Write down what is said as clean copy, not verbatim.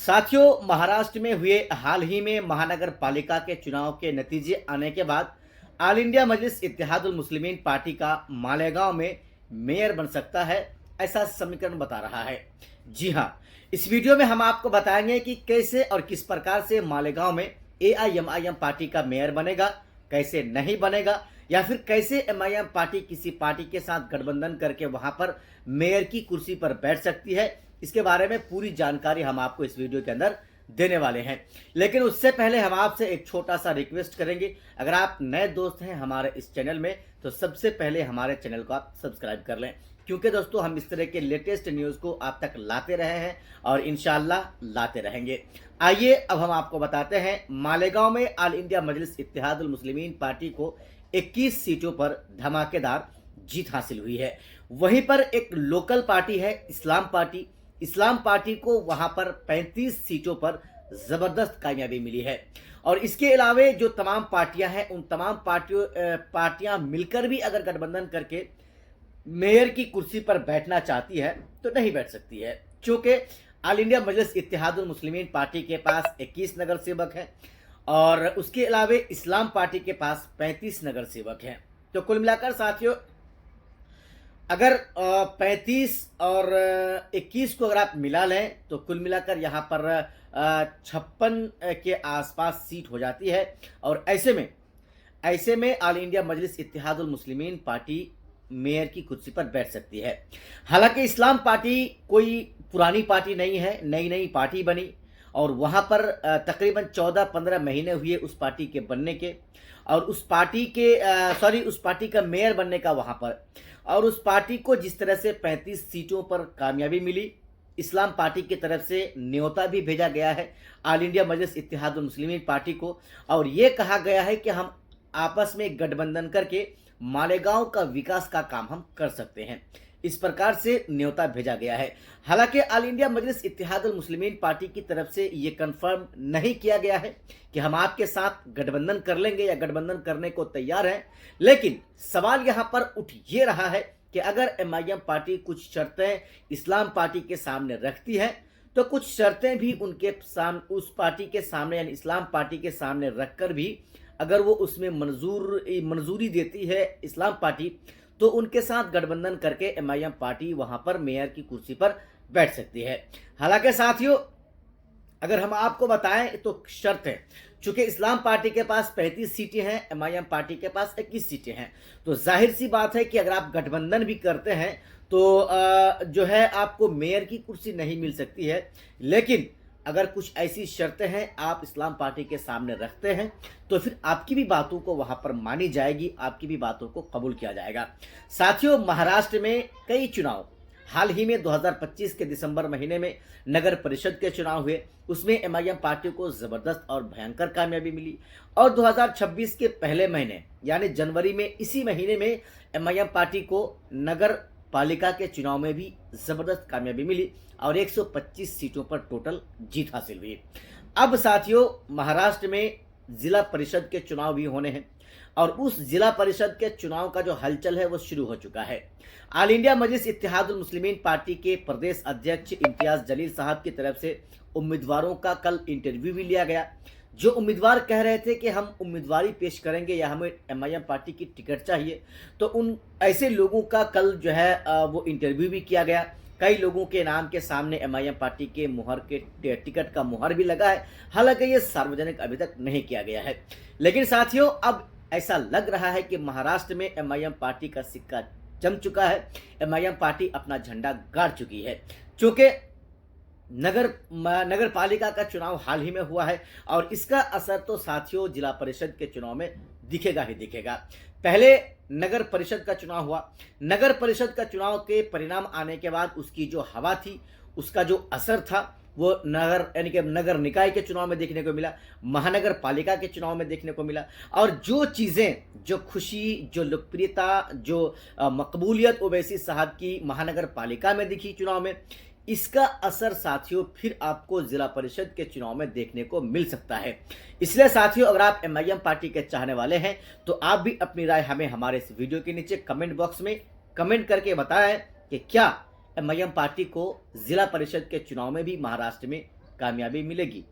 साथियों, महाराष्ट्र में हुए हाल ही में महानगर पालिका के चुनाव के नतीजे आने के बाद ऑल इंडिया मजलिस इत्तेहादुल मुस्लिमीन पार्टी का मालेगांव में मेयर बन सकता है, ऐसा समीकरण बता रहा है। जी हां, इस वीडियो में हम आपको बताएंगे कि कैसे और किस प्रकार से मालेगांव में एआईएमआईएम पार्टी का मेयर बनेगा, कैसे नहीं बनेगा, या फिर कैसे एमआईएम पार्टी किसी पार्टी के साथ गठबंधन करके वहां पर मेयर की कुर्सी पर बैठ सकती है। इसके बारे में पूरी जानकारी हम आपको इस वीडियो के अंदर देने वाले हैं। लेकिन उससे पहले हम आपसे एक छोटा सा रिक्वेस्ट करेंगे, अगर आप नए दोस्त हैं हमारे इस चैनल में तो सबसे पहले हमारे चैनल को आप सब्सक्राइब कर लें, क्योंकि दोस्तों हम इस तरह के लेटेस्ट न्यूज़ को आप तक लाते रहे हैं और इंशाल्लाह लाते रहेंगे। आइए अब हम आपको बताते हैं, मालेगांव में ऑल इंडिया मजलिस इत्तेहादुल मुस्लिमीन पार्टी को 21 सीटों पर धमाकेदार जीत हासिल हुई है। वहीं पर एक लोकल पार्टी है इस्लाम पार्टी को वहां पर 35 सीटों पर जबरदस्त कामयाबी मिली है। और इसके अलावे जो तमाम पार्टियां हैं उन तमाम पार्टियां मिलकर भी अगर गठबंधन करके मेयर की कुर्सी पर बैठना चाहती है तो नहीं बैठ सकती है, क्योंकि ऑल इंडिया मजलिस इत्तेहादुल मुस्लिमीन पार्टी के पास 21 नगर सेवक हैं और उसके अलावे इस्लाम पार्टी के पास 35 नगर सेवक हैं। तो कुल मिलाकर साथियों, अगर 35 और 21 को अगर आप मिला लें तो कुल मिलाकर यहाँ पर 56 के आसपास सीट हो जाती है। और ऐसे में ऑल इंडिया मजलिस इत्तेहादुल मुस्लिमीन पार्टी मेयर की कुर्सी पर बैठ सकती है। हालांकि इस्लाम पार्टी कोई पुरानी पार्टी नहीं है, नई पार्टी बनी और वहाँ पर तकरीबन 14-15 महीने हुए उस पार्टी के बनने के, और उस पार्टी का मेयर बनने का वहाँ पर। और उस पार्टी को जिस तरह से 35 सीटों पर कामयाबी मिली, इस्लाम पार्टी की तरफ से न्योता भी भेजा गया है ऑल इंडिया मजलिस इत्तेहादुल मुस्लिमीन पार्टी को, और ये कहा गया है कि हम आपस में गठबंधन करके मालेगांव का विकास का काम हम कर सकते हैं। इस प्रकार से न्योता भेजा गया है। हालांकि ऑल इंडिया मजलिस इत्तेहादुल मुस्लिमीन पार्टी की तरफ से ये कंफर्म नहीं किया गया है कि हम आपके साथ गठबंधन कर लेंगे या गठबंधन करने को तैयार हैं। लेकिन सवाल यहाँ पर उठ ये रहा है कि अगर एमआईएम पार्टी कुछ शर्तें इस्लाम पार्टी के सामने रखती है तो कुछ शर्तें भी उनके सामने, उस पार्टी के सामने यानी इस्लाम पार्टी के सामने रखकर भी अगर वो उसमें मंजूरी देती है इस्लाम पार्टी, तो उनके साथ गठबंधन करके एमआईएम पार्टी वहां पर मेयर की कुर्सी पर बैठ सकती है। हालांकि साथियों, अगर हम आपको बताएं तो शर्त है, चूंकि इस्लाम पार्टी के पास 35 सीटें हैं, एमआईएम पार्टी के पास 21 सीटें हैं, तो जाहिर सी बात है कि अगर आप गठबंधन भी करते हैं तो जो है आपको मेयर की कुर्सी नहीं मिल सकती है। लेकिन अगर कुछ ऐसी शर्तें हैं आप इस्लाम पार्टी के सामने रखते हैं तो फिर आपकी भी बातों को वहां पर मानी जाएगी, आपकी भी बातों को कबूल किया जाएगा। साथियों, महाराष्ट्र में कई चुनाव हाल ही में 2025 के दिसंबर महीने में नगर परिषद के चुनाव हुए, उसमें एमआईएम पार्टी को जबरदस्त और भयंकर कामयाबी मिली। और 2026 के पहले महीने यानी जनवरी में, इसी महीने में एमआईएम पार्टी को नगर पालिका के चुनाव में भी जबरदस्त कामयाबी मिली और 125 सीटों पर टोटल जीत हासिल हुई। अब साथियों, महाराष्ट्र में जिला परिषद के चुनाव भी होने हैं और उस जिला परिषद के चुनाव का जो हलचल है वो शुरू हो चुका है। ऑल इंडिया मजलिस इत्तेहादुल मुस्लिमीन पार्टी के प्रदेश अध्यक्ष इम्तियाज जलील साहब की तरफ से उम्मीदवारों का कल इंटरव्यू भी लिया गया। जो उम्मीदवार कह रहे थे कि हम उम्मीदवारी पेश करेंगे या हमें एमआईएम पार्टी की टिकट चाहिए, तो उन ऐसे लोगों का कल जो है वो इंटरव्यू भी किया गया। कई लोगों के नाम के सामने एमआईएम पार्टी के मुहर के टिकट का मुहर भी लगा है। हालांकि ये सार्वजनिक अभी तक नहीं किया गया है। लेकिन साथियों, अब ऐसा लग रहा है कि महाराष्ट्र में एमआईएम पार्टी का सिक्का जम चुका है, एमआईएम पार्टी अपना झंडा गाड़ चुकी है। चूंकि नगर पालिका का चुनाव हाल ही में हुआ है और इसका असर तो साथियों जिला परिषद के चुनाव में दिखेगा ही दिखेगा। पहले नगर परिषद का चुनाव हुआ, नगर परिषद का चुनाव के परिणाम आने के बाद उसकी जो हवा थी, उसका जो असर था वो नगर निकाय के चुनाव में देखने को मिला, महानगर पालिका के चुनाव में देखने को मिला। और जो चीज़ें, जो खुशी, जो लोकप्रियता, जो मकबूलियत ओवैसी साहब की महानगर पालिका में दिखी चुनाव में, इसका असर साथियों फिर आपको जिला परिषद के चुनाव में देखने को मिल सकता है। इसलिए साथियों, अगर आप एमआईएम पार्टी के चाहने वाले हैं तो आप भी अपनी राय हमें हमारे इस वीडियो के नीचे कमेंट बॉक्स में कमेंट करके बताएं कि क्या एमआईएम पार्टी को जिला परिषद के चुनाव में भी महाराष्ट्र में कामयाबी मिलेगी।